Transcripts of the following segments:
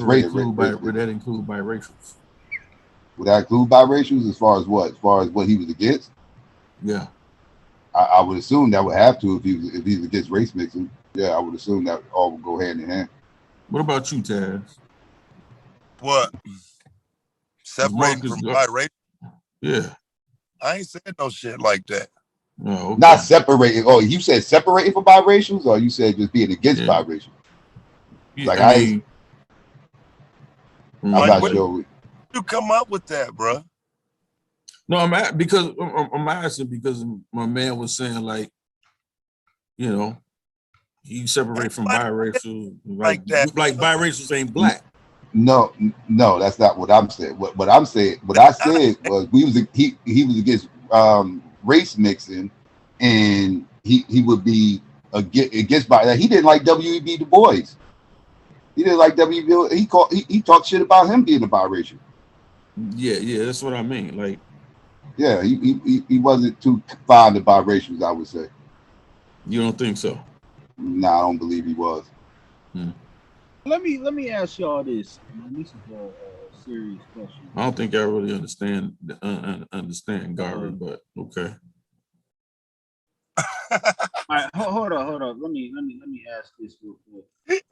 separate include would that include biracials? Would that include biracials as far as what? As far as what he was against? Yeah. I would assume that would have to if he's against race mixing. Yeah, I would assume that all would go hand in hand. What about you, Taz? What? Separating from biracial? Yeah. I ain't said no shit like that. Oh, okay. Not separating. Oh, you said separating from biracials, or you said just being against biracial? Yeah, like I'm not sure. You come up with that, bro? No, I'm asking because my man was saying like, he separate from biracial like biracials ain't black. No, that's not what I'm saying. What I said was he was against race mixing, and he would be against that. He didn't like W.E.B. Du Bois. He didn't like W.E.B. He talked shit about him being a biracial. Yeah, that's what I mean. Like, yeah, he wasn't too fond of biracials, I would say. You don't think so? No, I don't believe he was. Let me ask y'all this. This is a serious question. I don't think I really understand Gary, but okay. All right, hold on. Let me ask this real quick.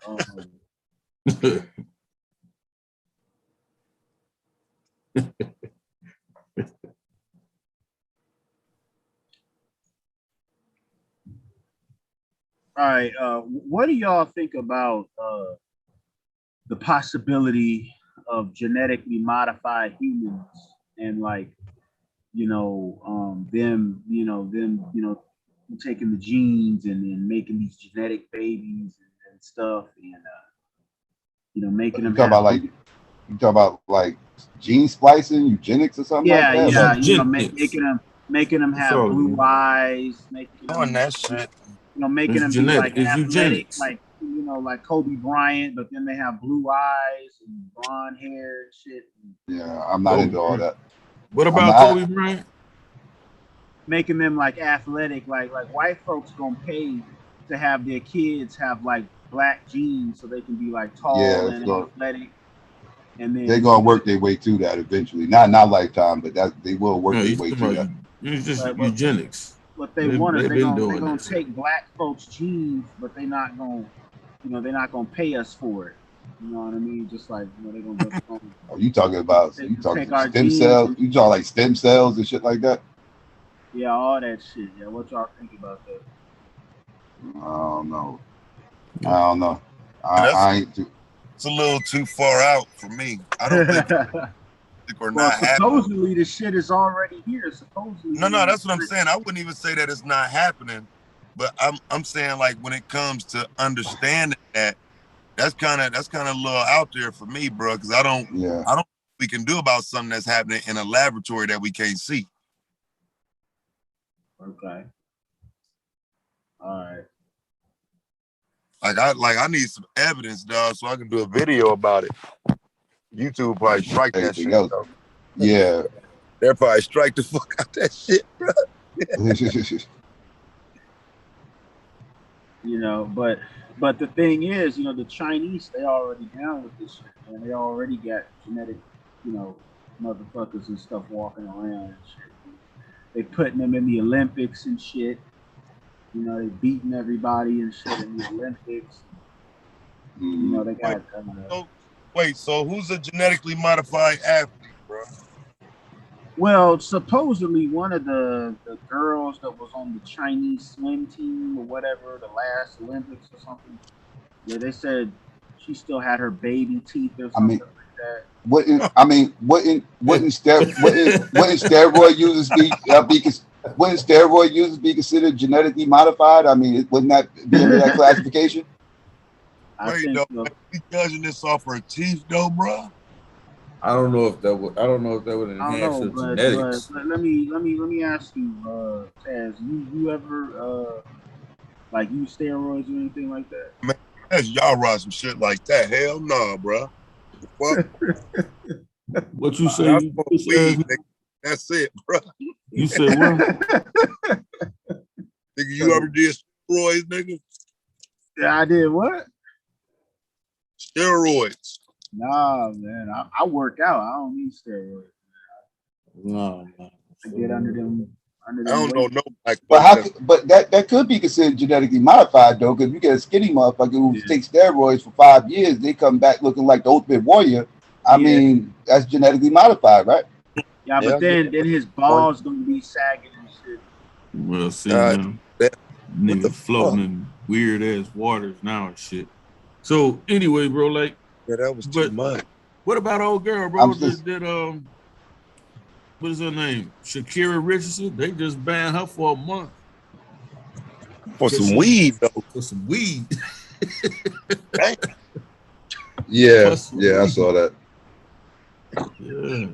All right, what do y'all think about the possibility of genetically modified humans and them taking the genes and then making these genetic babies and stuff and making them have you talk about like gene splicing, eugenics or something like that? Yeah, making them have blue eyes, doing that shit. Making them be like athletic, like Kobe Bryant, but then they have blue eyes and blonde hair and shit. Yeah, I'm not into all that. What about Kobe Bryant? Making them like athletic, like white folks gonna pay to have their kids have like black genes so they can be like tall and athletic. And then they're gonna work their way to that eventually. Not lifetime, but they will work their way to that. It's just eugenics. What they want is they're gonna take black folks' genes, but they're not gonna pay us for it. You know what I mean? Just like they're gonna. Oh, you talking about stem cells? You talking like stem cells and shit like that? Yeah, all that shit. Yeah, what y'all think about that? I don't know. I ain't too. It's a little too far out for me. I don't think we're not supposedly the shit is already here. Supposedly. No, that's what I'm saying. I wouldn't even say that it's not happening, but I'm saying like when it comes to understanding that's kind of a little out there for me, bro. Because I don't we can do about something that's happening in a laboratory that we can't see. Okay. All right. I need some evidence, dog, so I can do a video about it. YouTube probably strike that shit. Yeah. They'll probably strike the fuck out that shit, bro. But the thing is, the Chinese, they already down with this shit, man. They already got genetic, motherfuckers and stuff walking around and shit. They putting them in the Olympics and shit. They beating everybody and shit in the Olympics. They got. So who's a genetically modified athlete, bro? Well, supposedly one of the girls that was on the Chinese swim team or whatever, the last Olympics or something. Yeah, they said she still had her baby teeth or something like that. Wouldn't steroid users be considered genetically modified? I mean, wouldn't that be under that classification? Wait, though, we judging this off her teeth, though, bro. I don't know if that would enhance her genetics. But let me ask you, Taz, you ever use steroids or anything like that? Man, that's y'all ride some shit like that. Hell no, bro. What? What you say? That's it, bro. You said what? Nigga, you ever did steroids, nigga? Yeah, I did what? Steroids. Nah, man. I work out. I don't need steroids. No, no. I get under them I don't know weights. no black But folks. but that could be considered genetically modified though, because you get a skinny motherfucker who Yeah. takes steroids for 5 years, they come back looking like the ultimate warrior. I mean, that's genetically modified, right? Yeah, but then his balls gonna be sagging and shit. Well, see now, what niggas the floating fuck? in weird ass waters now and shit. So anyway, bro, like, Yeah, that was too much. what about old girl, bro? What is her name? Shakira Richardson. They just banned her for a month For some weed, though. For some weed. Yeah, I saw that. Yeah.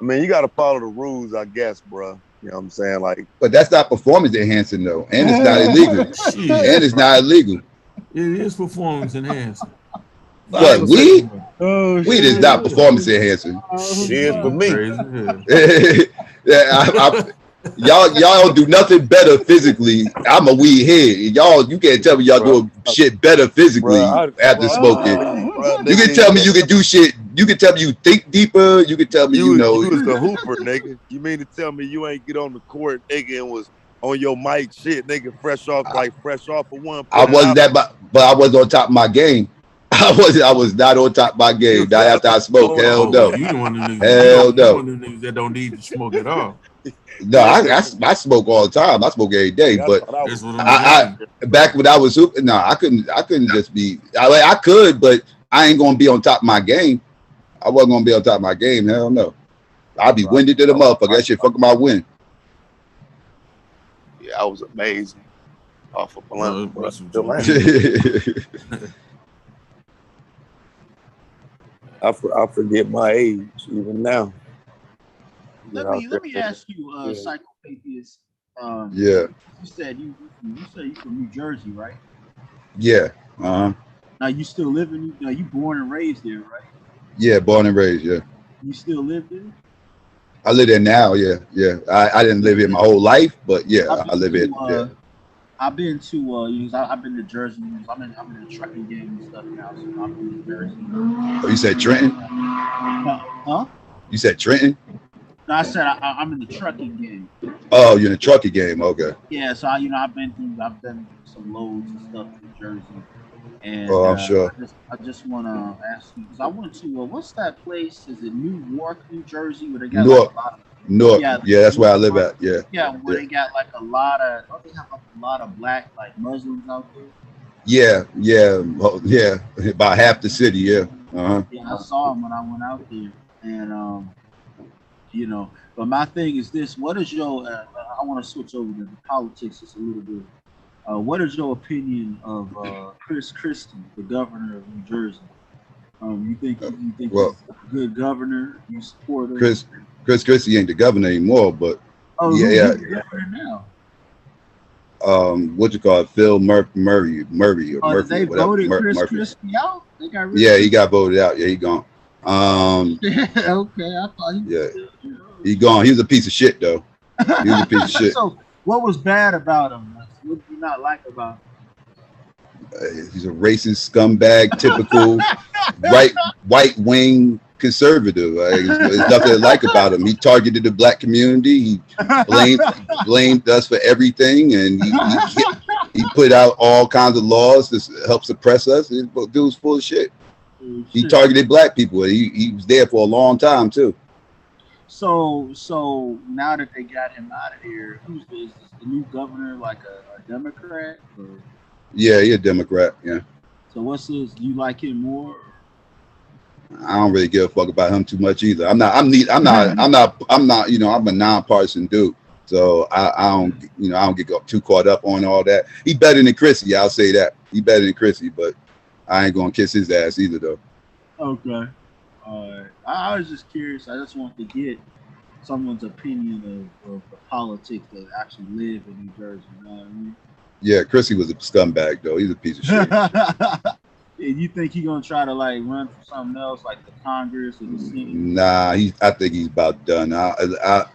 I mean, you got to follow the rules, I guess, bro. You know what I'm saying? Like, but that's not performance enhancing though, and it's not illegal. Shit, and it's not illegal. It is performance enhancing. What, weed? Oh, weed is not performance enhancing. It is for me. Y'all don't do nothing better physically. I'm a weed head. You can't tell me y'all doing shit better physically after smoking. You can tell me you can do shit. You can tell me you think deeper. You can tell me you know. You was the hooper, nigga. You mean to tell me you ain't get on the court, nigga, and was on your mic shit, nigga, fresh off of one. I wasn't that, but I was on top of my game. I was not on top of my game. Not after I smoked. Hell no. You one of the niggas, Hell no. One of the niggas that don't need to smoke at all. No, I smoke all the time. I smoke every day. But I back when I was hooping, no, I couldn't just be. I could, but I ain't gonna be on top of my game. I wasn't gonna be on top of my game. Hell no. I'd be winded to the motherfucker. That shit fucking my wind. Yeah, I was amazing. Off of blunt. I forget my age even now. Let me ask you, Psychopathist. Yeah. You said you from New Jersey, right? Yeah. Now you still live in? You born and raised there, right? Yeah, born and raised. Yeah. You still live there? I live there now. Yeah. I didn't live here my whole life, but yeah, I live here. Yeah. I've been to I've been to Jersey. I'm in the trucking game and stuff now, so I'm in Jersey. Oh, you said Trenton? Huh? You said Trenton? No, I said I'm in the trucking game. Oh, you're in the trucking game. Okay. Yeah, so I've done some loads and stuff in Jersey. And I'm sure. I just want to ask you because I went to what's that place? Is it Newark, New Jersey, where they got Newark? Newark. Yeah, that's where I live at. Yeah. Yeah, where they got like a lot of. Don't they have like a lot of black Muslims out there? Yeah. About half the city. Yeah. Yeah, I saw them when I went out there, and But my thing is this: what is your? I want to switch over to the politics just a little bit. What is your opinion of Chris Christie, the governor of New Jersey? You think he's a good governor? You support him? Chris Christie ain't the governor anymore, but who's the governor now? What you call it? Phil Murray or Murphy. They whatever. voted Chris Christie out. He got voted out. Yeah, he gone. Okay, I thought he was still, he gone. He was a piece of shit though. He was a piece of shit. So what was bad about him? What did you not like about him? He's a racist scumbag, typical white wing conservative. There's nothing to like about him. He targeted the black community. He blamed us for everything, and he put out all kinds of laws to help suppress us. This dude's full of shit. He targeted black people. He was there for a long time too. So now that they got him out of here, is the new governor like a Democrat? Or? Yeah, he's a Democrat. Yeah. So what's his? Do you like him more? I don't really give a fuck about him too much either. I'm not. I'm a nonpartisan dude. So I don't get too caught up on all that. He better than Chrissy. I'll say that. He better than Chrissy, but I ain't gonna kiss his ass either though. Okay. I was just curious. I just want to get someone's opinion of the politics that actually live in New Jersey. You know what I mean? Yeah, Chrissy was a scumbag though. He's a piece of shit. You think he's gonna try to run for something else like the Congress or the Senate? Nah, I think he's about done.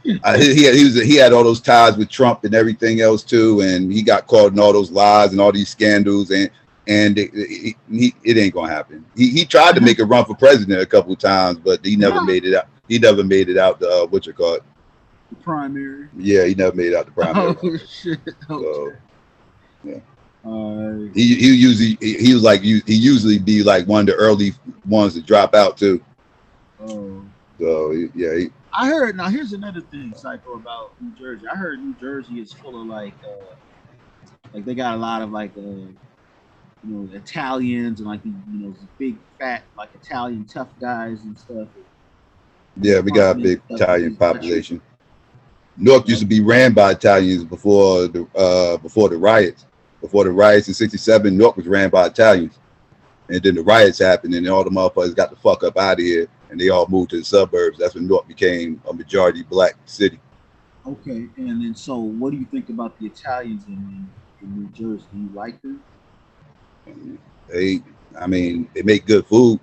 He had all those ties with Trump and everything else too, and he got caught in all those lies and all these scandals, and and it ain't gonna happen. He tried to make a run for president a couple of times, but he never made it out. He never made it out the what you call it? The primary. Yeah, he never made it out the primary. Oh shit! Okay. So, yeah. He usually be like one of the early ones to drop out too. Oh. So yeah. I heard. Now here's another thing, Psycho, about New Jersey. I heard New Jersey is full of like they got a lot of like Italians and like big fat like Italian tough guys and stuff. Yeah, we got a big Italian population. Newark used to be ran by Italians before the riots. Before the riots in '67, Newark was ran by Italians, and then the riots happened, and all the motherfuckers got the fuck up out of here, and they all moved to the suburbs. That's when Newark became a majority black city. Okay, and then so what do you think about the Italians in New Jersey? Do you like them? They make good food.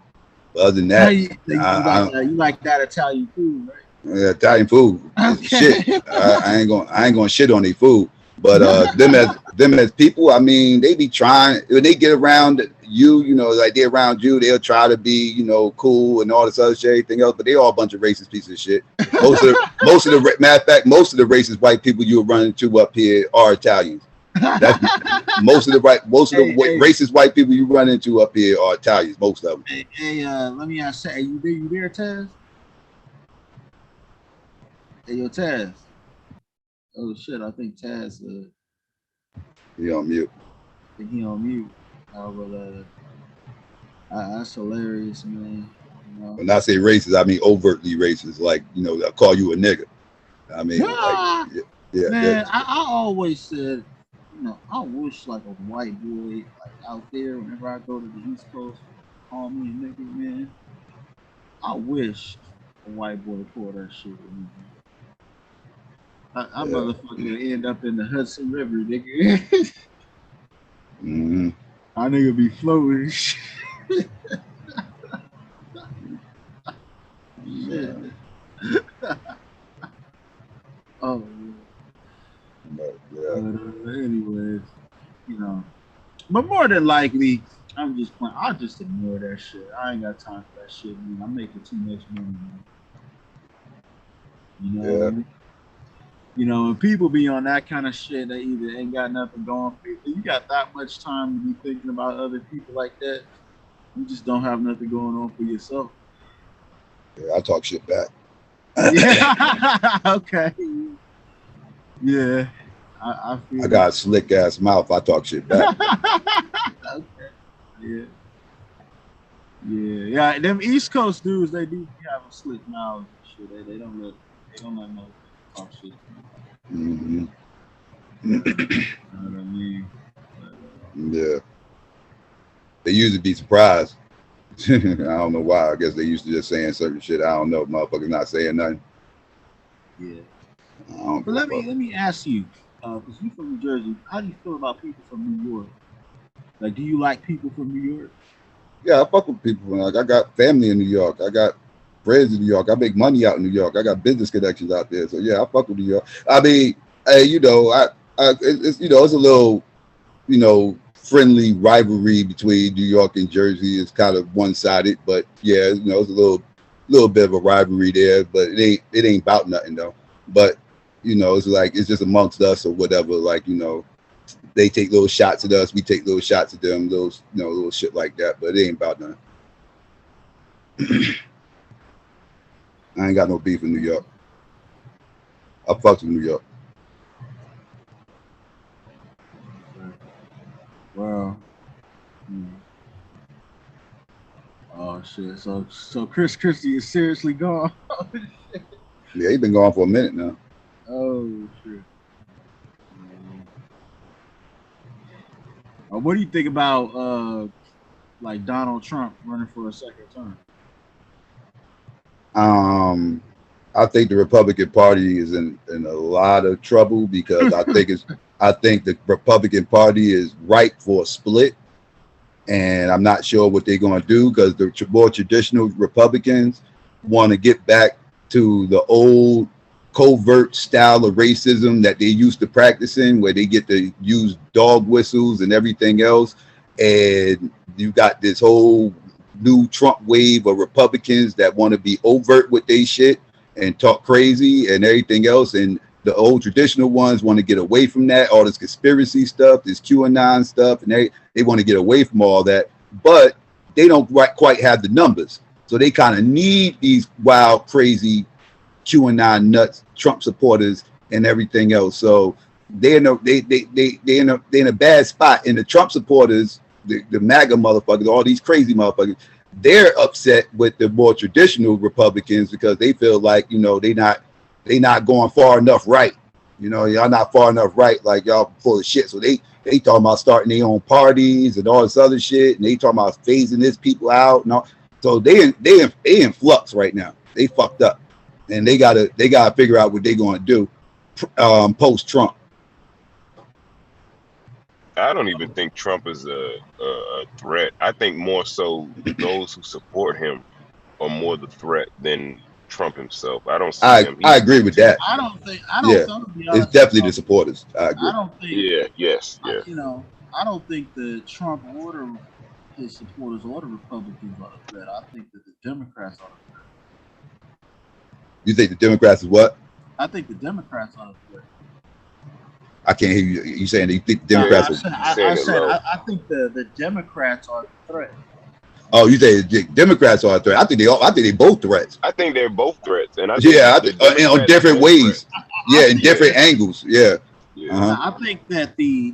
But other than that, you like that Italian food, right? Italian food, shit. I ain't gonna shit on their food, but them as people, I mean, they be trying when they get around you, like they're around you, they'll try to be, cool and all this other shit, everything else, but they all a bunch of racist pieces of shit. Most of the matter of fact, most of the racist white people you'll run into up here are Italians. That's most of the racist white people you run into up here are Italians. Most of them. Hey, let me ask you, you there, Taz? Hey, yo, Taz. Oh shit, I think Taz. He on mute. I think he on mute. Well, that's hilarious, man. When I say racist, I mean overtly racist. Like, they'll call you a nigga. I mean, yeah. Man, I always said, I wish like a white boy like out there whenever I go to the East Coast call me a nigga, man. I wish a white boy pull that shit with me. I'm motherfucking end up in the Hudson River, nigga. Mm-hmm. My nigga be floating. Shit. Oh. Anyways, but more than likely, I'll just ignore that shit. I ain't got time for that shit, man. I'm making too much money, man. What I mean? When people be on that kind of shit, they either ain't got nothing going for you. You got that much time to be thinking about other people like that. You just don't have nothing going on for yourself. Yeah, I talk shit back. Yeah. Okay. Yeah. I feel I got a slick ass mouth. I talk shit back. Okay. Yeah. Them East Coast dudes, they do have a slick mouth and shit. They don't let no talk shit. Mm-hmm. You know what I mean? Yeah. They usually be surprised. I don't know why. I guess they used to just saying certain shit. I don't know. Motherfuckers not saying nothing. Yeah. But let me ask you, because you from New Jersey, how do you feel about people from New York? Like, do you like people from New York? Yeah, I fuck with people. Like, I got family in New York. I got friends in New York. I make money out in New York. I got business connections out there. So yeah, I fuck with New York. I mean, hey, it's it's a little, friendly rivalry between New York and Jersey. It's kind of one-sided, but yeah, it's a little bit of a rivalry there. But it ain't about nothing though. But it's like it's just amongst us or whatever. Like they take little shots at us, we take little shots at them. Those little shit like that. But it ain't about nothing. I ain't got no beef in New York. I fucked with New York. Wow. Oh shit. So Chris Christie is seriously gone. Yeah, he been gone for a minute now. Oh shit. What do you think about like Donald Trump running for a second term? I think the Republican Party is in a lot of trouble because I think the Republican Party is ripe for a split, and I'm not sure what they're going to do because the more traditional Republicans want to get back to the old covert style of racism that they used to practicing, where they get to use dog whistles and everything else, and you got this whole new Trump wave of Republicans that want to be overt with their shit and talk crazy and everything else, and the old traditional ones want to get away from that, all this conspiracy stuff, this QAnon stuff, and they want to get away from all that, but they don't quite have the numbers, so they kind of need these wild, crazy QAnon nuts, Trump supporters, and everything else. So they're in a bad spot. And the Trump supporters, the MAGA motherfuckers, all these crazy motherfuckers, they're upset with the more traditional Republicans because they feel like, you know, they not going far enough right. You know, y'all not far enough right, like y'all full of shit. So they talking about starting their own parties and all this other shit, and they talking about phasing this people out and all. So they in flux right now. They fucked up, and they gotta figure out what they're going to do post Trump. I don't even think Trump is a threat. I think more so those who support him are more the threat than Trump himself. I don't see him. I agree with that. I don't think. It's definitely the supporters. I agree. I don't think. Yeah. Yes. Yeah. You know, I don't think the Trump or his supporters or the Republicans are the threat. I think that the Democrats are the threat. You think the Democrats is what? I think the Democrats are the threat. I can't hear you. You saying you think the Democrats? I think the Democrats are the threat. Oh, you say the Democrats are a threat? I think they both threats. I think they're both threats, and I think on different ways. In different angles. Yeah. I think that the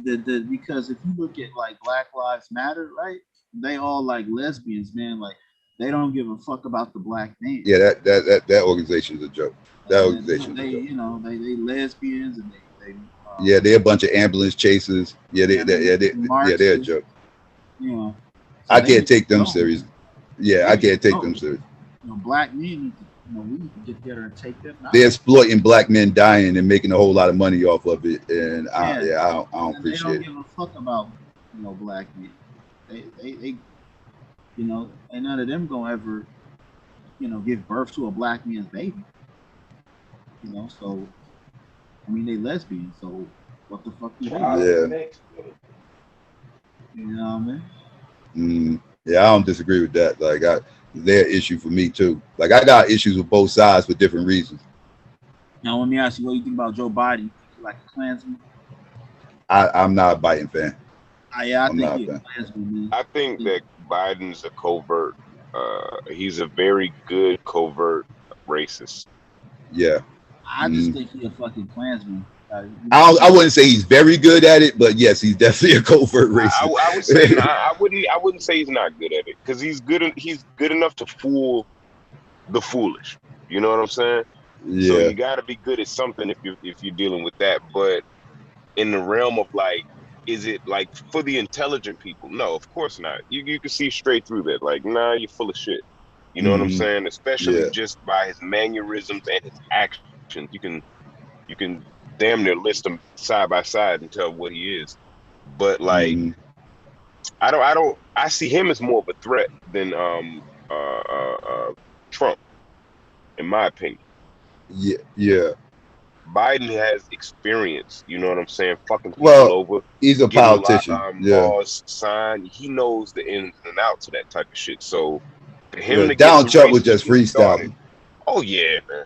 because if you look at like Black Lives Matter, right? They all like lesbians, man. Like they don't give a fuck about the black man. Yeah, that organization is a joke. That organization. You know, they lesbians and they're a bunch of ambulance chasers. They're a joke. You know, so I can't take them serious. Yeah, I can't take them serious. You know, black men we need to get together and take them out. They're exploiting black men dying and making a whole lot of money off of it, and I don't appreciate it. They don't give a fuck about black men. They you know, and none of them gonna ever give birth to a black man's baby. You know, so I mean they lesbians, so what the fuck do they do? Yeah. You know what I mean? Yeah, I don't disagree with that. Like they're an issue for me too. Like I got issues with both sides for different reasons. Now let me ask you, what do you think about Joe Biden? Like a Klansman? I'm not a Biden fan. I think he's a Klansman, man. I think that Biden's a covert. He's a very good covert racist. Yeah. I just think he's a fucking Klansman. I wouldn't say he's very good at it, but yes, he's definitely a covert racist. I would say I wouldn't say he's not good at it because he's good enough to fool the foolish. You know what I'm saying? Yeah. So you got to be good at something if you're dealing with that. But in the realm of like, is it like for the intelligent people? No, of course not. You can see straight through that. Like, nah, you're full of shit. You know what I'm saying? Especially just by his mannerisms and his actions. You can damn near list them side by side and tell what he is. But like I see him as more of a threat than Trump, in my opinion. Yeah. Biden has experience, you know what I'm saying? Fucking people over. He's a politician. Laws signed. He knows the ins and outs of that type of shit. So for him to Donald Trump was just freestyling. Oh yeah, man.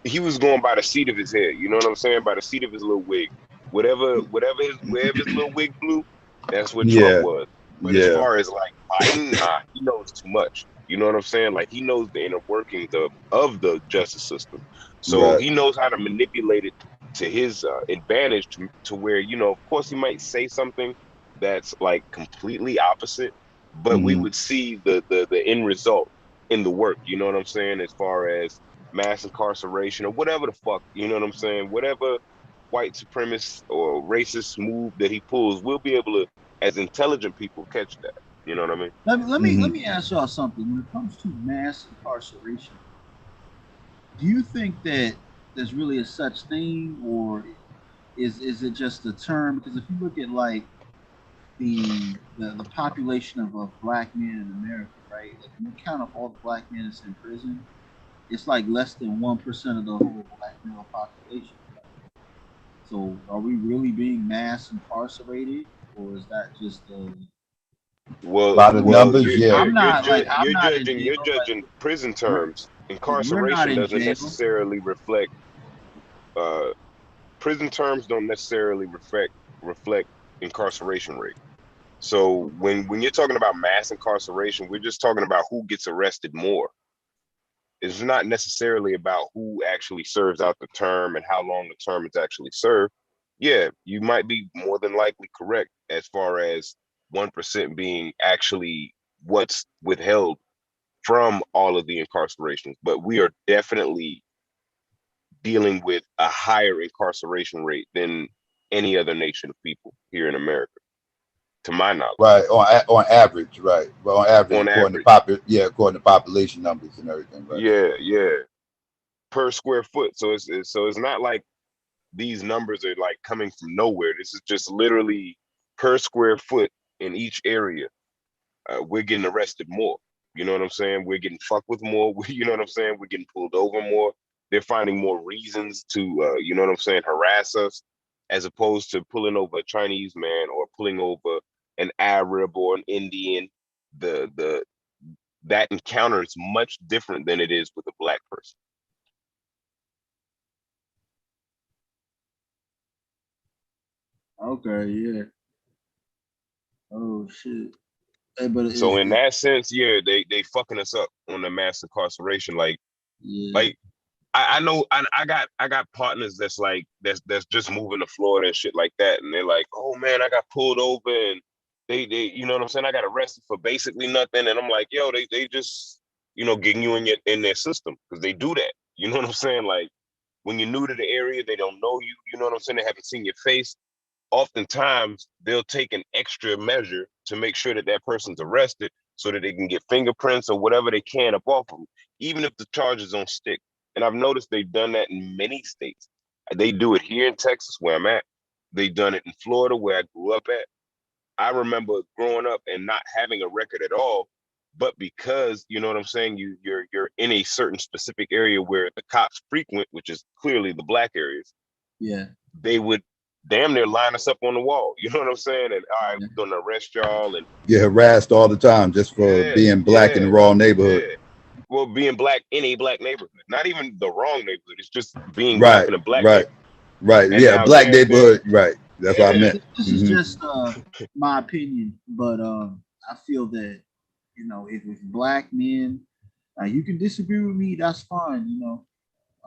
He was going by the seat of his head, you know what I'm saying? By the seat of his little wig. Wherever his little wig blew, that's what Trump was. But as far as like Biden, he knows too much. You know what I'm saying? Like he knows the inner workings of the justice system. So he knows how to manipulate it to his advantage to where, of course he might say something that's like completely opposite, but we would see the end result in the work. You know what I'm saying? As far as mass incarceration or whatever the fuck, you know what I'm saying? Whatever white supremacist or racist move that he pulls, we'll be able to, as intelligent people, catch that. You know what I mean? Let me ask y'all something. When it comes to mass incarceration, do you think that there's really a such thing, or is it just a term? Because if you look at like the population of black men in America, right? If you count up all the black men that's in prison, it's like less than 1% of the whole black male population. So are we really being mass incarcerated, or is that just by the numbers? I'm not like I'm not in you're jail. judging prison terms. We're not Incarceration in doesn't jail. necessarily reflect. Prison terms don't necessarily reflect incarceration rate. So when you're talking about mass incarceration, we're just talking about who gets arrested more. It's not necessarily about who actually serves out the term and how long the term is actually served. Yeah, you might be more than likely correct as far as 1% being actually what's withheld from all of the incarcerations, but we are definitely dealing with a higher incarceration rate than any other nation of people here in America, to my knowledge. Right, on average, right. But on average, according to population numbers and everything, right. Yeah. Per square foot. So it's not like these numbers are like coming from nowhere. This is just literally per square foot in each area. We're getting arrested more. You know what I'm saying? We're getting fucked with more. You know what I'm saying? We're getting pulled over more. They're finding more reasons to, you know what I'm saying, harass us, as opposed to pulling over a Chinese man or pulling over an Arab or an Indian. That encounter is much different than it is with a black person. Okay, yeah. Oh shit. Hey, but So in that sense, yeah, they fucking us up on the mass incarceration. Like I know I got partners that's just moving to Florida and shit like that, and they're like, oh man, I got pulled over and they you know what I'm saying, I got arrested for basically nothing, and I'm like, yo, they just getting you in their system because they do that. You know what I'm saying? Like when you're new to the area, they don't know you. You know what I'm saying? They haven't seen your face. Oftentimes they'll take an extra measure to make sure that person's arrested so that they can get fingerprints or whatever they can up off them, even if the charges don't stick. And I've noticed they've done that in many states. They do it here in Texas where I'm at. They've done it in Florida where I grew up at. I remember growing up and not having a record at all, but because you know what I'm saying, you're in a certain specific area where the cops frequent, which is clearly the black areas. Yeah. They would damn near line us up on the wall. You know what I'm saying? And all right, we're gonna arrest y'all and get harassed all the time just for being black in the wrong neighborhood. Yeah. Well, being black in a black neighborhood, not even the wrong neighborhood. It's just being black in a black neighborhood. Right. And yeah, black neighborhood. Right. That's what I meant. This is just my opinion, but I feel that if black men, you can disagree with me, that's fine.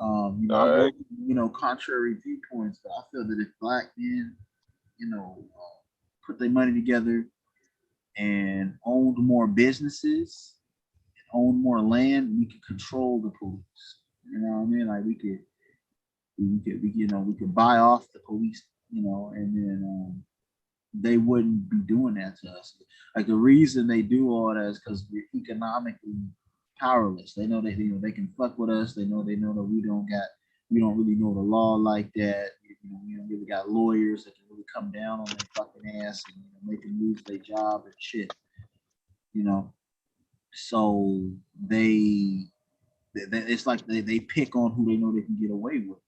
I go contrary viewpoints, but I feel that if black men, put their money together and owned more businesses, owned more land, we could control the police. You know what I mean? Like we could buy off the police, and then they wouldn't be doing that to us. Like the reason they do all that is because we're economically powerless. They know that they can fuck with us. They know that we don't really know the law like that. We don't really got lawyers that can really come down on their fucking ass and make them lose their job and shit. So it's like they pick on who they know they can get away with.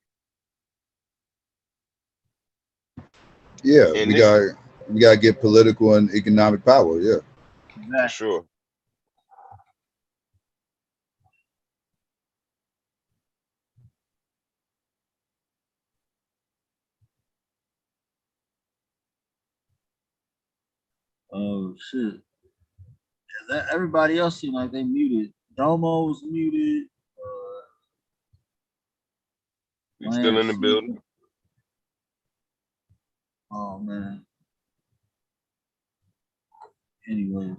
Yeah, we gotta get political and economic power. Yeah, exactly. Sure. Oh shit! Everybody else seemed like they muted. Domo's muted. He's still in the building. Oh man. Anyway.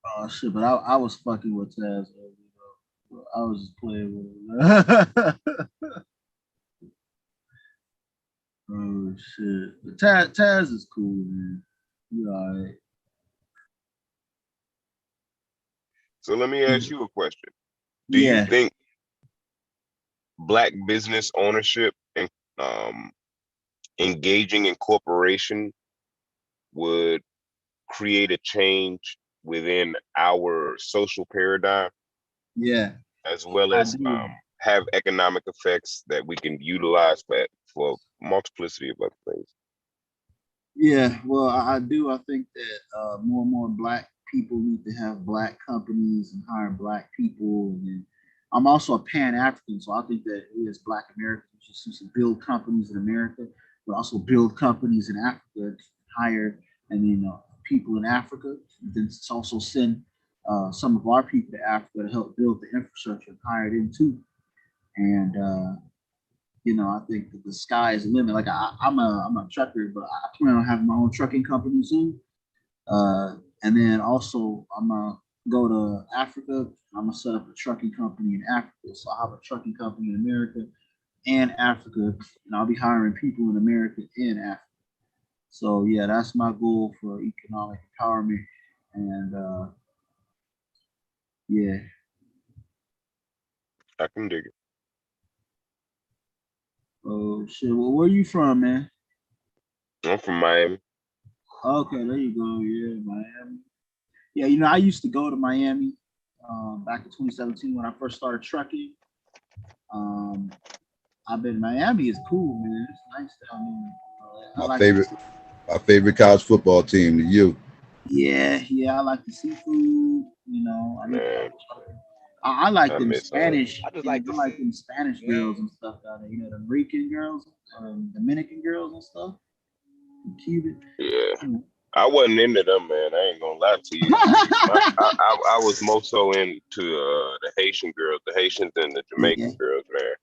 Oh shit! But I was fucking with Taz earlier. I was just playing with him. Oh shit! But Taz is cool, man. You alright? So let me ask you a question. Do you think black business ownership and engaging in corporation would create a change within our social paradigm? Yeah. As well as have economic effects that we can utilize for multiplicity of other things. Yeah, well, I do. I think that more and more Black people need to have Black companies and hire Black people. And I'm also a Pan African, so I think that we as Black Americans should build companies in America, but also build companies in Africa, hire and people in Africa. Then also send some of our people to Africa to help build the infrastructure and hire them too. And I think that the sky is the limit. Like I'm a trucker, but I plan on having my own trucking company soon. And then also I'm gonna go to Africa. I'm gonna set up a trucking company in Africa. So I have a trucking company in America and Africa, and I'll be hiring people in America and Africa. So yeah, that's my goal for economic empowerment. And yeah. I can dig it. Oh shit. Well, where you from, man? I'm from Miami. Okay, there you go. Yeah, Miami. Yeah, I used to go to Miami back in 2017 when I first started trucking. I've been Miami is cool, man. It's nice down there. I My like favorite, my favorite college football team. To you. yeah, I like the seafood. Man, I like I them miss Spanish. I just I like to like see. them Spanish girls and stuff down there. The Rican girls, Dominican girls and stuff, and Cuban. Yeah. I wasn't into them, man. I ain't gonna lie to you. I was more so into the Haitian girls, the Haitians and the Yeah, Jamaican girls, man.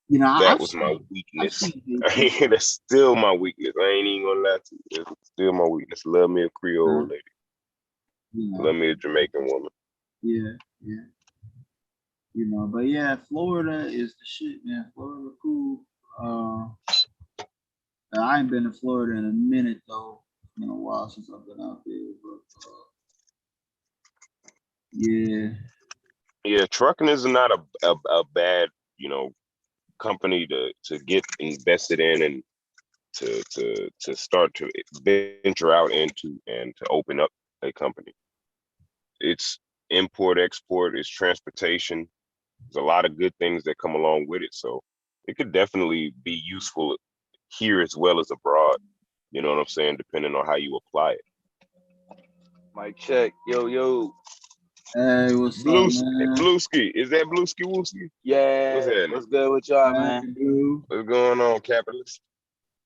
That I've was my seen, I've weakness. seen Haitian. That's still my weakness. I ain't even gonna lie to you. It's still my weakness. Love me a Creole lady. Love me a Jamaican woman. Yeah, yeah. But yeah, Florida is the shit, man. Florida cool. I ain't been to Florida in a minute though. It's been a while since I've been out there, but yeah. Yeah, trucking is not a bad, company to get invested in and to start to venture out into and to open up a company. It's import, export, it's transportation. There's a lot of good things that come along with it. So it could definitely be useful here as well as abroad. You know what I'm saying? Depending on how you apply it. Mic check. Yo. Hey, what's up, man? Blueski. Is that Blueski Wooski? Yeah. What's good with y'all, man? What's going on, capitalist?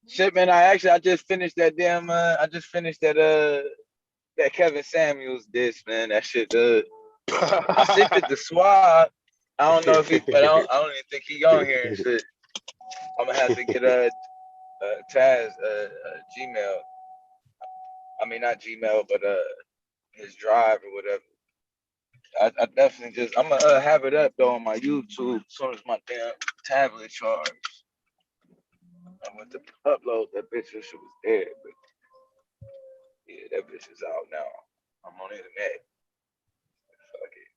Shit, man. I just finished that damn. I just finished that Kevin Samuels diss, man. That shit. I sent it to Swab. I don't know if he, but I don't even think he on here and shit. I'm gonna have to get Taz Gmail. I mean not Gmail, but his drive or whatever. I definitely I'm gonna have it up though on my YouTube as soon as my damn tablet charged. I went to upload that bitch. That shit was dead, but yeah, that bitch is out now. I'm on the internet. Fuck it.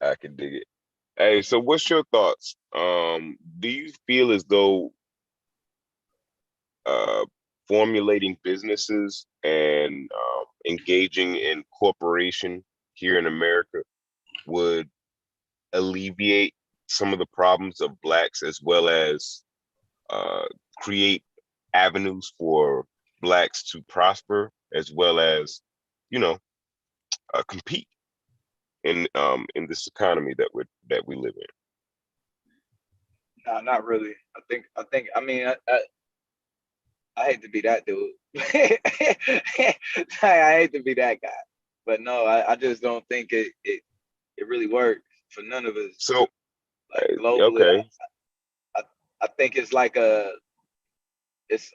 I can dig it. Hey, so what's your thoughts? Do you feel as though formulating businesses and engaging in corporation here in America would alleviate some of the problems of Blacks as well as create avenues for Blacks to prosper as well as, compete in this economy that we live in? Nah, not really. I mean, I hate to be that dude. I hate to be that guy, but no, I just don't think it really works for none of us. So, like globally, okay, I think it's like it's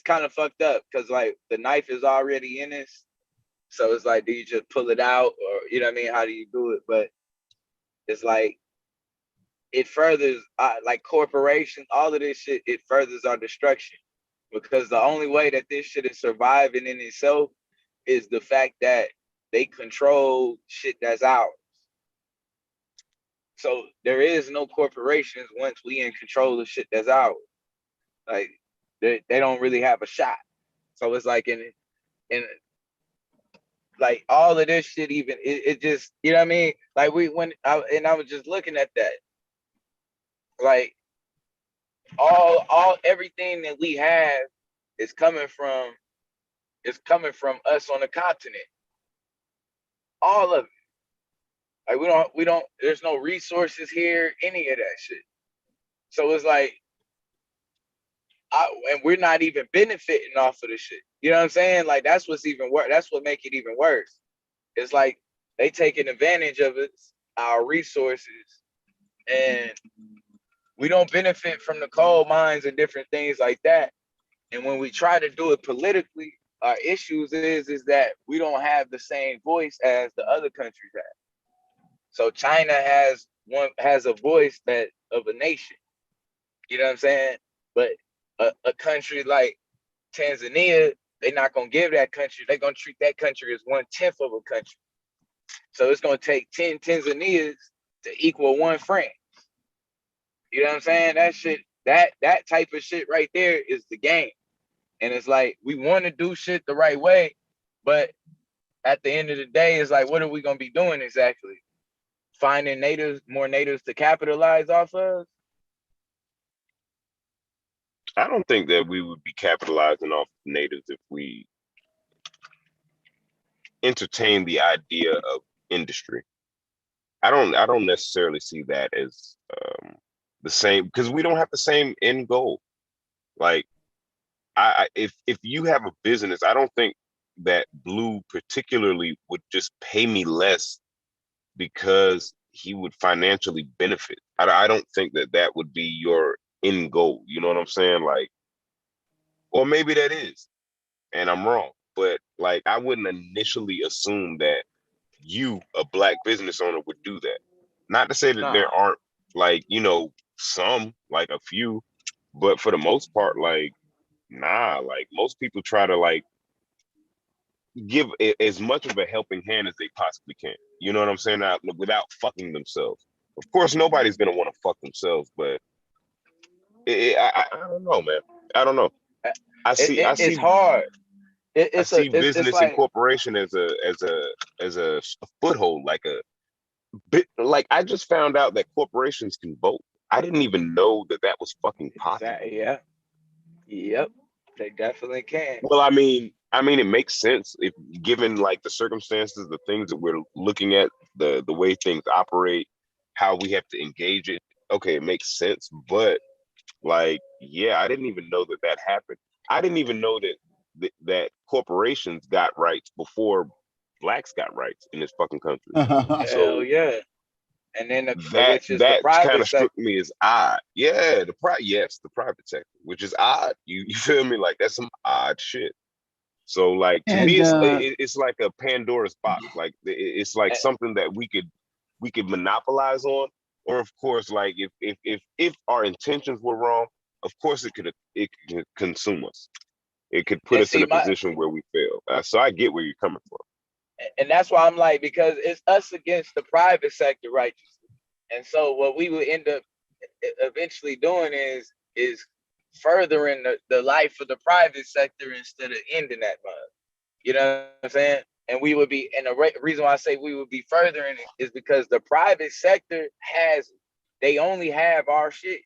kind of fucked up because like the knife is already in us, so it's like, do you just pull it out or you know what I mean? How do you do it? But it's like it furthers like corporations, all of this shit. It furthers our destruction because the only way that this shit is surviving in itself is the fact that they control shit that's ours. So there is no corporations once we in control of shit that's ours. Like they don't really have a shot. So it's like in like all of this shit, even it just, you know what I mean? Like I was just looking at that. Like all everything that we have is coming from us on the continent. All of it. Like we don't there's no resources here, any of that shit. So it's like and we're not even benefiting off of the shit. You know what I'm saying? Like that's what's even worse. That's what make it even worse. It's like they taking advantage of it, our resources, and we don't benefit from the coal mines and different things like that. And when we try to do it politically, our issues is that we don't have the same voice as the other countries have. So China has a voice that of a nation. You know what I'm saying? But a country like Tanzania, they're not gonna give that country. They're gonna treat that country as 1/10 of a country. So it's gonna take 10 Tanzanias to equal one France. You know what I'm saying? That shit, that type of shit right there is the game. And it's like we want to do shit the right way, but at the end of the day, it's like, what are we gonna be doing exactly? Finding more natives to capitalize off of? I don't think that we would be capitalizing off natives if we entertain the idea of industry. I don't necessarily see that as the same, because we don't have the same end goal. Like if you have a business, I don't think that Blue particularly would just pay me less because he would financially benefit. I don't think that would be your end goal. You know what I'm saying? Like, or maybe that is, and I'm wrong. But like, I wouldn't initially assume that you, a black business owner, would do that. Not to say that there aren't, like, you know, some, like a few, but for the most part, like, nah, like most people try to like give as much of a helping hand as they possibly can. You know what I'm saying? Without fucking themselves. Of course, nobody's gonna want to fuck themselves, but I don't know, man. I don't know. It's hard. I see It's business and like, corporation as a foothold, like a bit. Like I just found out that corporations can vote. I didn't even know that was fucking possible. Yeah. Yep. They definitely can. Well, I mean, it makes sense if given like the circumstances, the things that we're looking at, the way things operate, how we have to engage it. Okay, it makes sense, but like, yeah, I didn't even know that happened. I didn't even know that corporations got rights before blacks got rights in this fucking country. Hell yeah. And then which is the that kind private of struck sector. me as odd. Yeah, the private sector, which is odd. You feel me? Like that's some odd shit. So like to me, it's like a Pandora's box. Like it's like something that we could monopolize on, or of course, like if our intentions were wrong, of course it could consume us. It could put us in a position where we fail. So I get where you're coming from. And that's why I'm like, because it's us against the private sector, right? And so what we would end up eventually doing is furthering the life of the private sector instead of ending that mug. You know what I'm saying? And we would be, and the reason why I say we would be furthering it is because the private sector they only have our shit.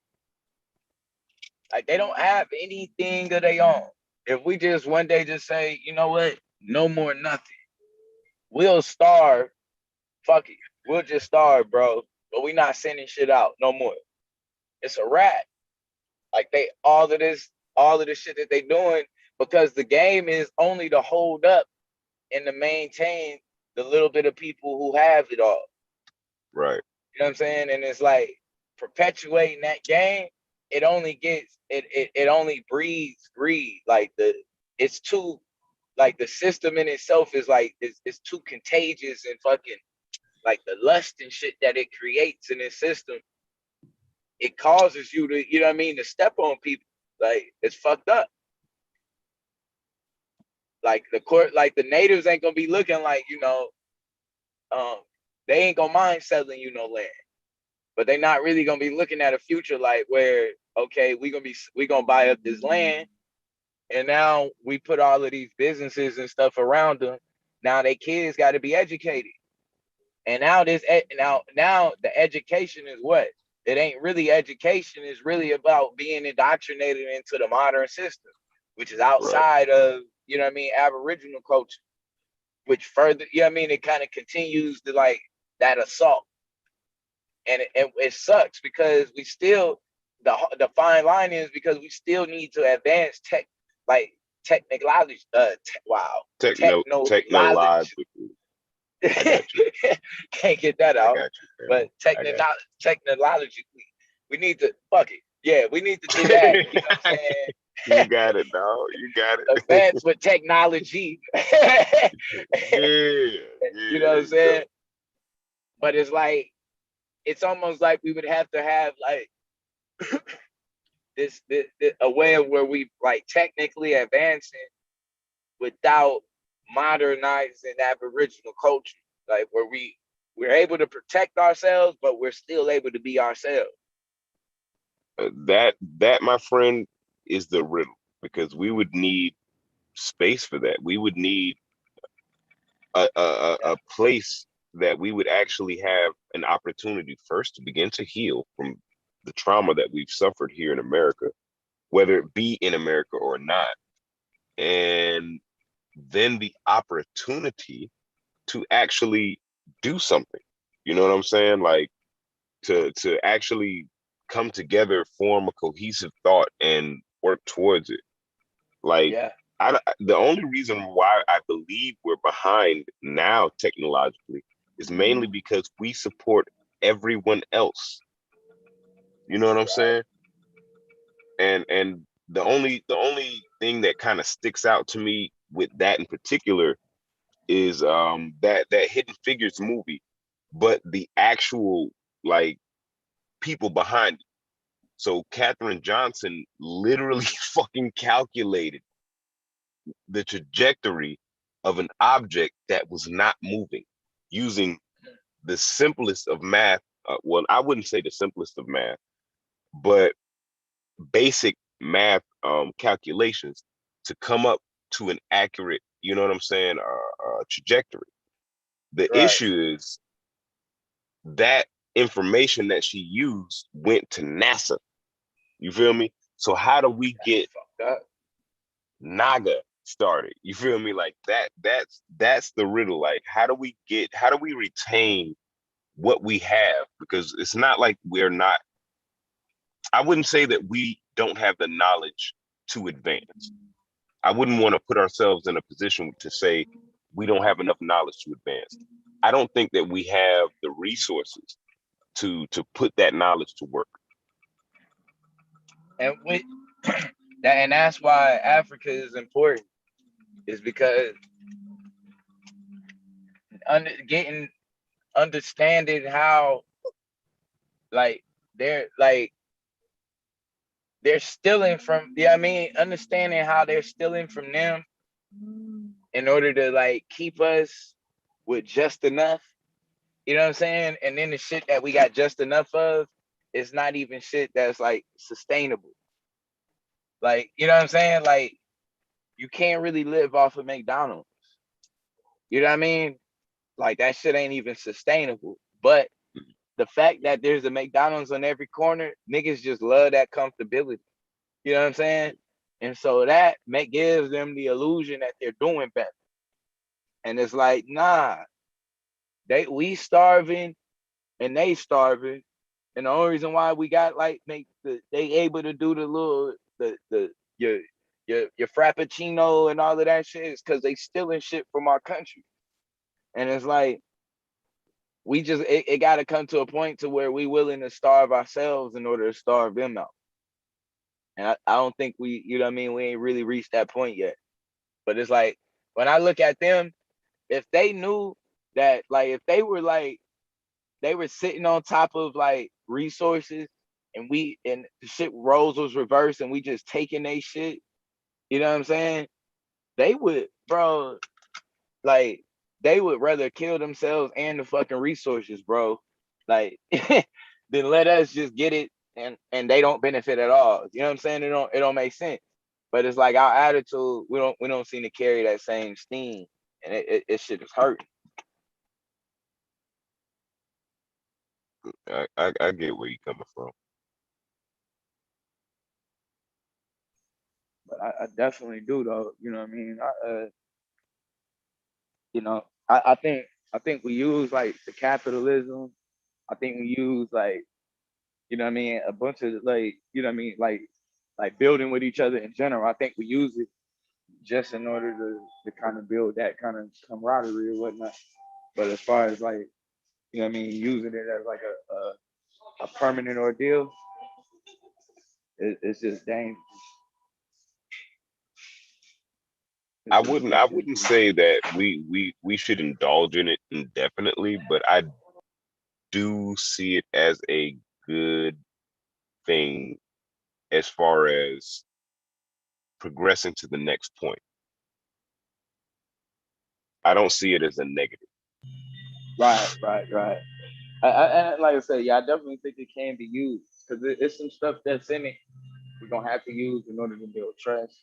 Like they don't have anything of their own. If we just one day just say, you know what, no more nothing, we'll starve. Fuck it, we'll just starve, bro. But we not sending shit out no more. It's a wrap. Like all of this shit that they doing, because the game is only to hold up and to maintain the little bit of people who have it all. Right. You know what I'm saying? And it's like perpetuating that game, it only breeds greed. Like it's too, like the system in itself is like it's too contagious, and fucking like the lust and shit that it creates in this system, it causes you to, you know what I mean, to step on people. Like it's fucked up. Like the natives ain't gonna be looking like, you know, they ain't gonna mind selling you no land, but they not really gonna be looking at a future like where, okay, we gonna buy up this land, and now we put all of these businesses and stuff around them. Now they kids got to be educated, and now now the education is what? it ain't really education. It's really about being indoctrinated into the modern system, which is outside of, you know what I mean, Aboriginal culture, which further, you know what I mean, it kind of continues to like that assault. And it sucks because we still, the fine line is because we still need to advance technology. Technology. Can't get that out. But technologically, we need to fuck it. Yeah, we need to do that. You know what I'm saying? You got it, dog. You got it. Advance with technology. You know what I'm saying? But it's like, it's almost like we would have to have like this a way of where we like technically advancing without modernizing Aboriginal culture, like where we're able to protect ourselves, but we're still able to be ourselves. That my friend is the riddle, because we would need space for that. We would need a place that we would actually have an opportunity first to begin to heal from the trauma that we've suffered here in America, whether it be in America or not, and then the opportunity to actually do something. You know what I'm saying? Like to actually come together, form a cohesive thought, and work towards it. Like, the only reason why I believe we're behind now technologically is mainly because we support everyone else. You know what I'm saying? And the only thing that kind of sticks out to me with that in particular is that Hidden Figures movie, but the actual like people behind it. So Katherine Johnson literally fucking calculated the trajectory of an object that was not moving using the simplest of math. Well, I wouldn't say the simplest of math, but basic math calculations to come up to an accurate, you know what I'm saying, trajectory. The issue is that information that she used went to NASA. You feel me? So how do we get Naga started? You feel me? Like that's the riddle. Like how do we retain what we have? Because it's not like we're not, I wouldn't say that we don't have the knowledge to advance. I wouldn't want to put ourselves in a position to say we don't have enough knowledge to advance. I don't think that we have the resources to put that knowledge to work. And that's why Africa is important, is because understanding how they're stealing from, I mean, understanding how they're stealing from them in order to like keep us with just enough. You know what I'm saying? And then the shit that we got just enough of is not even shit that's like sustainable. Like, you know what I'm saying? Like, you can't really live off of McDonald's. You know what I mean? Like, that shit ain't even sustainable. But the fact that there's a McDonald's on every corner, niggas just love that comfortability. You know what I'm saying? And so that gives them the illusion that they're doing better. And it's like, nah, we starving and they starving. And the only reason why we got like they able to do the little your frappuccino and all of that shit is because they stealing shit from our country. And it's like, we just it got to come to a point to where we willing to starve ourselves in order to starve them out. And I don't think we, you know what I mean, we ain't really reached that point yet. But it's like, when I look at them, if they knew that, like, if they were sitting on top of like resources and the shit roles was reversed and we just taking they shit, you know what I'm saying? They would, bro, like, they would rather kill themselves and the fucking resources, bro. Like, then let us just get it and they don't benefit at all. You know what I'm saying? It don't make sense. But it's like our attitude, we don't seem to carry that same steam, and it shit is hurting. I get where you're coming from. But I definitely do though. You know what I mean? I think we use like the capitalism. I think we use like, you know what I mean, a bunch of like, you know what I mean, like building with each other in general. I think we use it just in order to kind of build that kind of camaraderie or whatnot. But as far as like, you know what I mean, using it as like a permanent ordeal, it's just dangerous. I wouldn't say that we should indulge in it indefinitely, but I do see it as a good thing as far as progressing to the next point. I don't see it as a negative. Right. And like I said, yeah, I definitely think it can be used because it's some stuff that's in it we're gonna have to use in order to build trust.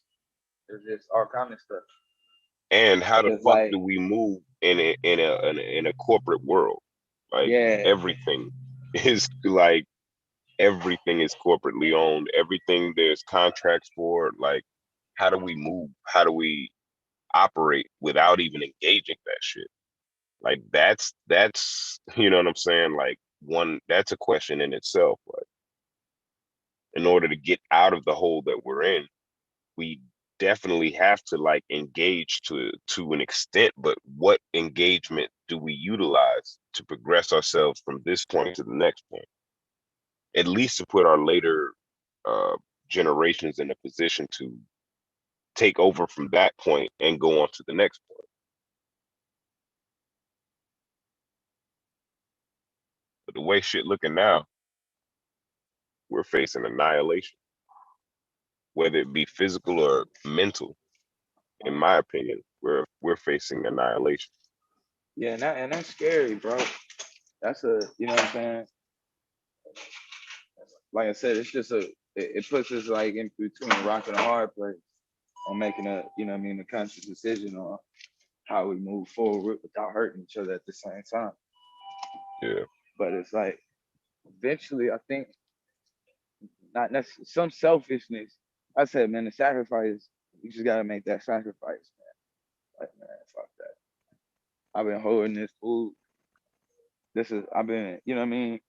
There's just all kind of stuff. And how But the it's fuck like, do we move in a corporate world? Like yeah, everything is like everything is corporately owned. Everything there's contracts for. Like, how do we move? How do we operate without even engaging that shit? Like that's you know what I'm saying? Like that's a question in itself. Like in order to get out of the hole that we're in, we definitely have to like engage to an extent, but what engagement do we utilize to progress ourselves from this point to the next point? At least to put our later uh, generations in a position to take over from that point and go on to the next point. But the way shit looking now, we're facing annihilation, whether it be physical or mental. In my opinion, we're facing annihilation. yeah, and that's scary, bro. That's a, you know what I'm saying? Like I said, it's just it puts us like in between a rock and a hard place on making a, you know what I mean, a conscious decision on how we move forward without hurting each other at the same time. Yeah. But it's like eventually, I think not necessarily some selfishness. I said, man, the sacrifice. You just gotta make that sacrifice, man. Like, man, fuck that. I've been holding this food. I've been, you know what I mean.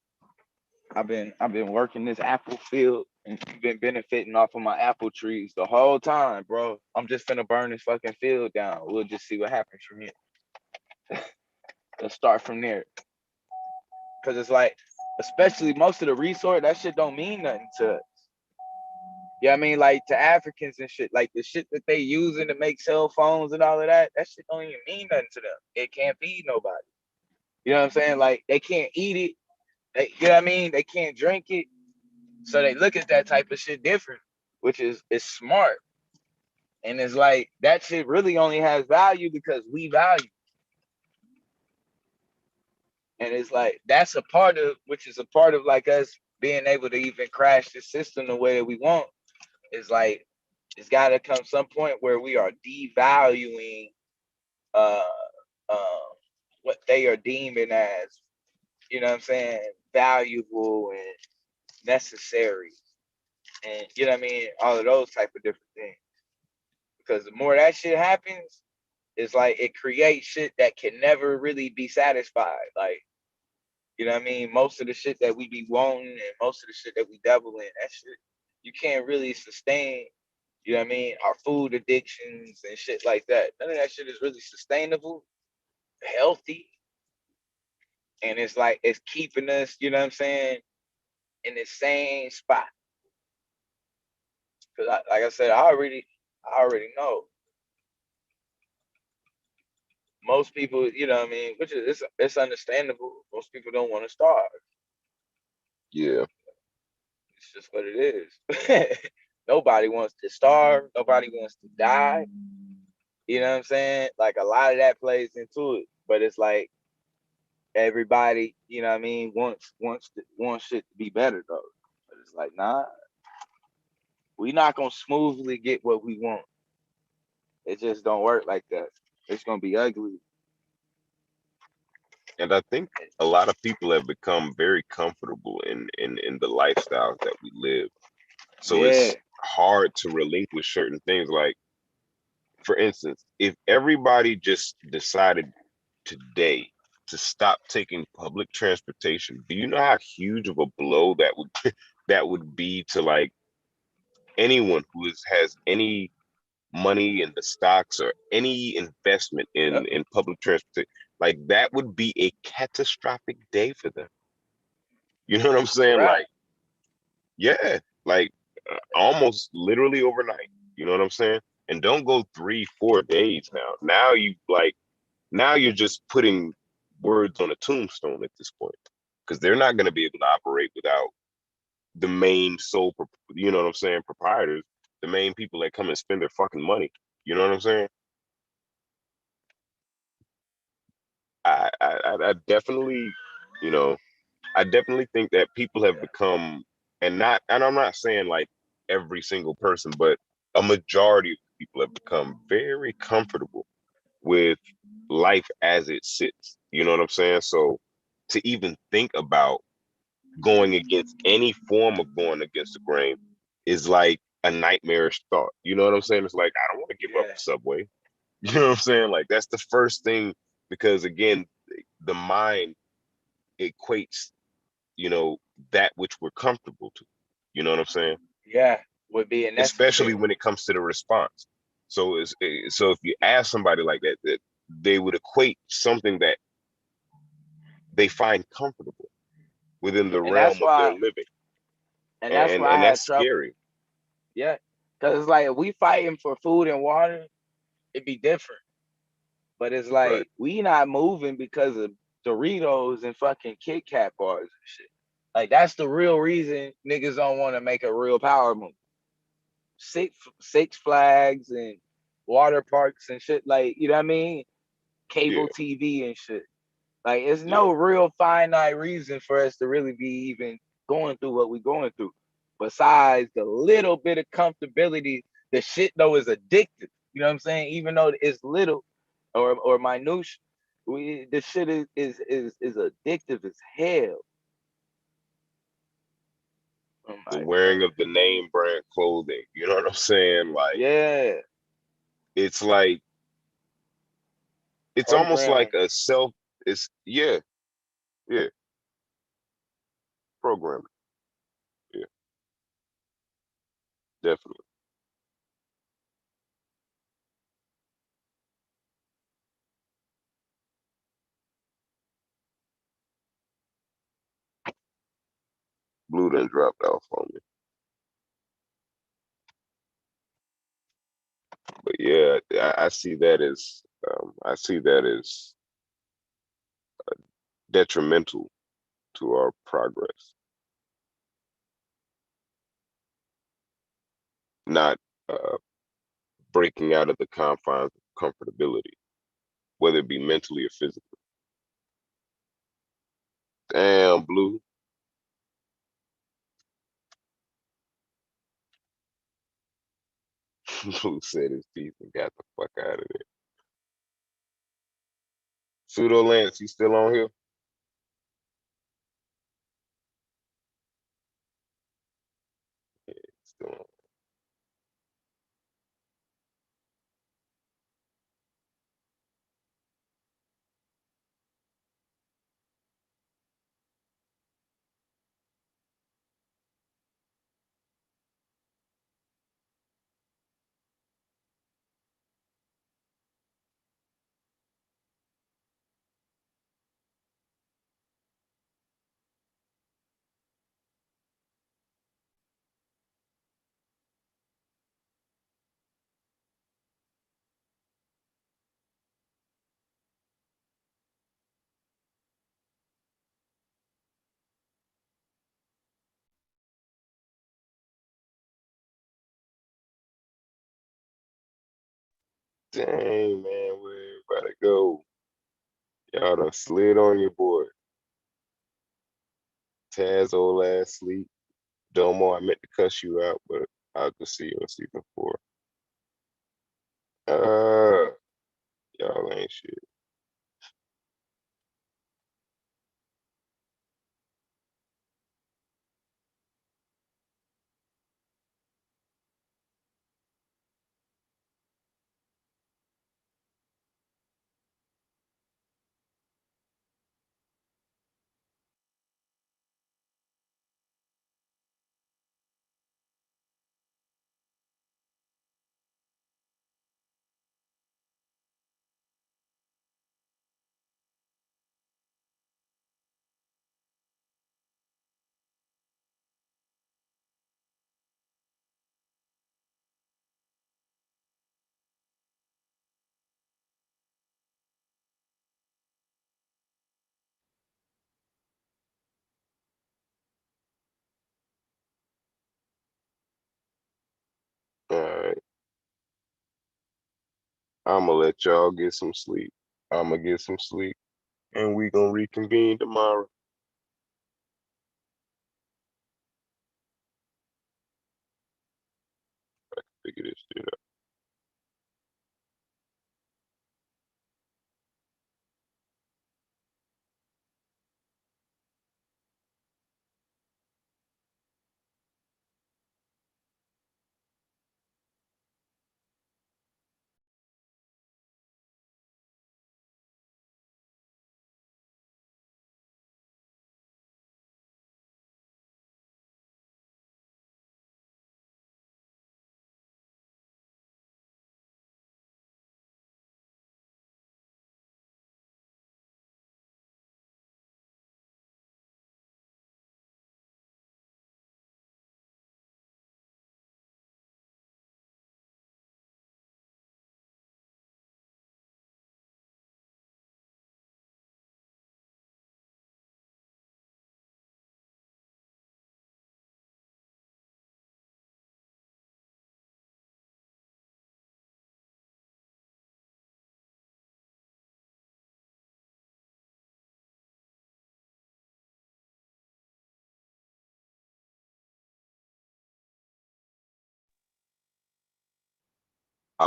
I've been working this apple field and been benefiting off of my apple trees the whole time, bro. I'm just finna burn this fucking field down. We'll just see what happens from here. Let's start from there. Cause it's like, especially most of the resource, that shit don't mean nothing to us. Yeah, I mean, like to Africans and shit, like the shit that they using to make cell phones and all of that, that shit don't even mean nothing to them. It can't feed nobody. You know what I'm saying? Like they can't eat it. You know what I mean? They can't drink it. So they look at that type of shit different, which is smart. And it's like that shit really only has value because we value. And it's like that's a part of which is a part of like us being able to even crash the system the way that we want. It's like it's gotta come some point where we are devaluing uh uh what they are deeming as, you know what I'm saying, valuable and necessary. And you know what I mean, all of those type of different things. Because the more that shit happens, it's like it creates shit that can never really be satisfied. Like, you know what I mean? Most of the shit that we be wanting and most of the shit that we dabble in, that shit, you can't really sustain, you know what I mean? Our food addictions and shit like that. None of that shit is really sustainable, healthy. And it's like, it's keeping us, you know what I'm saying, in the same spot. Cause like I said, I already know. Most people, you know what I mean, which is it's understandable. Most people don't want to starve. Yeah. It's just what it is. Nobody wants to starve. Nobody wants to die. You know what I'm saying? Like a lot of that plays into it. But it's like everybody, you know what I mean, wants shit to be better though. But it's like, nah, we not gonna smoothly get what we want. It just don't work like that. It's gonna be ugly. And I think a lot of people have become very comfortable in the lifestyles that we live. So it's hard to relinquish certain things. Like, for instance, if everybody just decided today to stop taking public transportation, do you know how huge of a blow that would that would be to like anyone who has any money in the stocks or any investment in public transportation? Like, that would be a catastrophic day for them. You know what I'm saying? Right. Like, yeah, like almost literally overnight. You know what I'm saying? And don't go 3-4 days now. Now you're just putting words on a tombstone at this point, because they're not going to be able to operate without the main you know what I'm saying, proprietors, the main people that come and spend their fucking money. You know what I'm saying? I definitely, you know, I definitely think that people have become, and I'm not saying like every single person, but a majority of people have become very comfortable with life as it sits. You know what I'm saying? So to even think about going against any form of going against the grain is like a nightmarish thought. You know what I'm saying? It's like, I don't want to give up the subway. You know what I'm saying? Like, that's the first thing, because again, the mind equates, you know, that which we're comfortable to. You know what I'm saying? Yeah, would be a Especially necessary. when it comes to the response. So so if you ask somebody like that, that they would equate something that they find comfortable within the And realm that's of their why, living, that's why I and had that's trouble. scary. Yeah, because it's like, if we fighting for food and water, it'd be different. But it's Right. like, we not moving because of Doritos and fucking Kit Kat bars and shit. Like, that's the real reason niggas don't want to make a real power move. Six Flags and water parks and shit, like, you know what I mean? Yeah. Cable TV and shit. Like, it's Yeah. no real finite reason for us to really be even going through what we're going through. Besides the little bit of comfortability, the shit though is addictive. You know what I'm saying? Even though it's little or minute, the shit is addictive as hell. Oh The my wearing God. of the name brand clothing. You know what I'm saying? Like, Yeah. it's like, it's almost like Programming. a it's, yeah, yeah, programming. Yeah, definitely. Blue done dropped off on me. But yeah, I see that as detrimental to our progress, not uh, breaking out of the confines of comfortability, whether it be mentally or physically. Damn, Blue. Blue said his teeth and got the fuck out of there. Pseudo Lance, he still on here? Yeah, he's still on. Dang, man, where everybody go? Y'all done slid on your boy. Taz old ass sleep. Domo, I meant to cuss you out, but I'll just see you in season 4. Uh, y'all ain't shit. I'ma let y'all get some sleep. I'ma get some sleep, and we gonna reconvene tomorrow. Figure this shit out.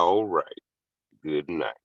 All right. Good night.